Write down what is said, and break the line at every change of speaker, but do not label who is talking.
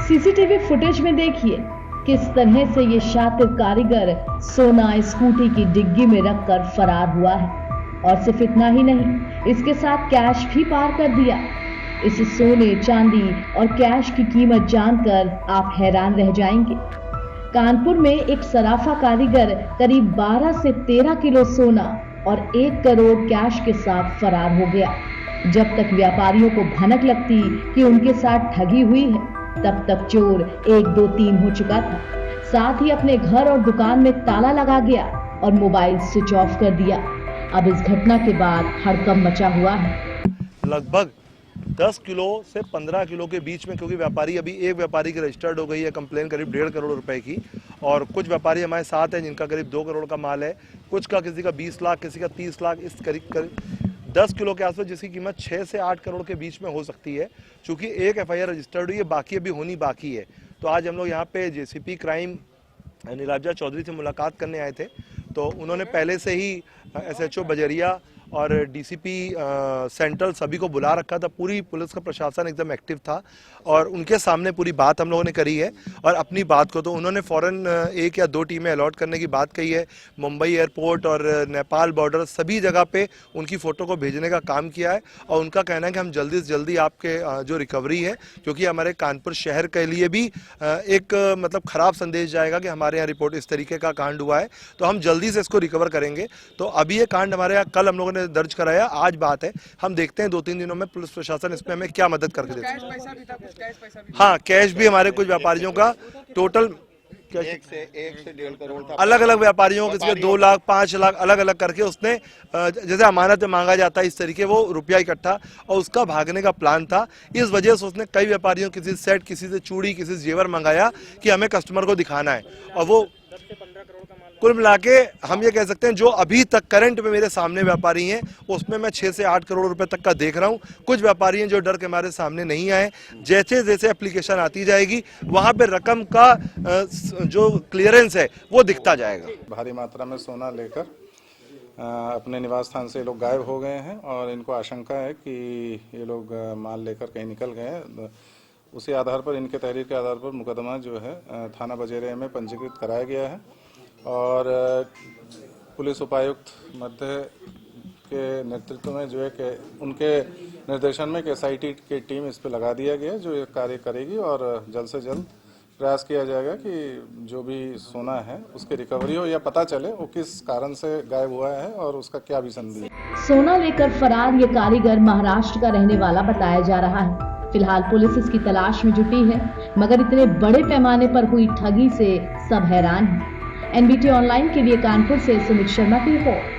CCTV footage में देखिए किस तरह से ये शातिर कारीगर सोना स्कूटी की डिग्गी में रखकर फरार हुआ है। और सिर्फ इतना ही नहीं, इसके साथ कैश भी पार कर दिया। इस सोने, चांदी और कैश की कीमत जानकर आप हैरान रह जाएंगे। कानपुर में एक सराफा कारीगर करीब 12 से 13 किलो सोना और 1 करोड़ कैश के साथ फरार हो गया। जब तक व्यापारियों को भनक लगती कि उनके साथ ठगी हुई है, तब तक चोर 1, 2, 3 हो चुका था। साथ ही अपने घर और दुकान में ताला लगा गया और मोबाइल स्विच ऑफ कर दिया। अब इस घटना के बाद हड़कंप मचा हुआ है।
लगभग 10 किलो से 15 किलो के बीच में, क्योंकि व्यापारी अभी एक व्यापारी की रजिस्टर्ड हो गई है कंप्लेन करीब 1.5 करोड़ रुपए की, और कुछ व्यापारी हमारे साथ हैं जिनका करीब 2 करोड़ का माल है। कुछ का किसी का 20 लाख, किसी का 30 लाख, इस करीब 10 किलो के आसपास, जिसकी कीमत 6 से 8 करोड़ के बीच में हो सकती है। चूंकि एक FIR रजिस्टर्ड हुई है, बाकी अभी होनी बाकी है। तो आज हम लोग यहाँ पे JCP क्राइम नीलाब्जा चौधरी से मुलाकात करने आए थे। तो उन्होंने पहले से ही SHO बजरिया और DCP सेंट्रल सभी को बुला रखा था। पूरी पुलिस का प्रशासन एकदम एक्टिव था और उनके सामने पूरी बात हम लोगों ने करी है। और अपनी बात को तो उन्होंने फौरन 1 या 2 टीमें अलॉट करने की बात कही है। मुंबई एयरपोर्ट और नेपाल बॉर्डर सभी जगह पे उनकी फ़ोटो को भेजने का काम किया है। और उनका कहना है कि हम जल्दी से जल्दी आपके जो रिकवरी है, क्योंकि हमारे कानपुर शहर के लिए भी एक मतलब ख़राब संदेश जाएगा कि हमारे यहाँ रिपोर्ट इस तरीके का कांड हुआ है, तो हम जल्दी से इसको रिकवर करेंगे। तो अभी ये कांड हमारे यहाँ कल हम लोगों ने दर्ज कराया, आज बात है। हम देखते हैं 2-3 दिनों में पुलिस प्रशासन इसमें हमें क्या मदद करके देता है। हाँ, कैश भी हमारे कुछ व्यापारियों का टोटल 1 से 1.5 करोड़ था। अलग अलग व्यापारियों को 2 लाख 5 लाख अलग अलग करके उसने जैसे अमानत में मांगा जाता है इस तरीके वो रुपया इकट्ठा, और उसका भागने का प्लान था। इस वजह से उसने कई व्यापारियों, किसी सेट, किसी से चूड़ी, किसी से जेवर मंगाया कि हमें कस्टमर को दिखाना है। और वो कुल मिला के हम ये कह सकते हैं जो अभी तक करंट में मेरे सामने व्यापारी हैं, उसमें मैं 6 से 8 करोड़ रुपए तक का देख रहा हूं। कुछ व्यापारी हैं जो डर के हमारे सामने नहीं आए। जैसे जैसे एप्लीकेशन आती जाएगी वहां पे रकम का जो क्लियरेंस है वो दिखता जाएगा।
भारी मात्रा में सोना लेकर अपने निवास स्थान से लोग गायब हो गए हैं और इनको आशंका है कि ये लोग माल लेकर कहीं निकल गए हैं। उसी आधार पर, इनके तहरीर के आधार पर मुकदमा जो है थाना बजेरिया में पंजीकृत कराया गया है। और पुलिस उपायुक्त मध्य के नेतृत्व में जो है कि उनके निर्देशन में SIT की टीम इस पर लगा दिया गया है, जो ये कार्य करेगी। और जल्द से जल्द प्रयास किया जाएगा कि जो भी सोना है उसकी रिकवरी हो या पता चले वो किस कारण से गायब हुआ है और उसका क्या भी संदेह है।
सोना लेकर फरार ये कारीगर महाराष्ट्र का रहने वाला बताया जा रहा है। फिलहाल पुलिस इसकी तलाश में जुटी है, मगर इतने बड़े पैमाने पर हुई ठगी से सब हैरान हैं। NBT ऑनलाइन के लिए कानपुर से सुमित शर्मा की रिपोर्ट।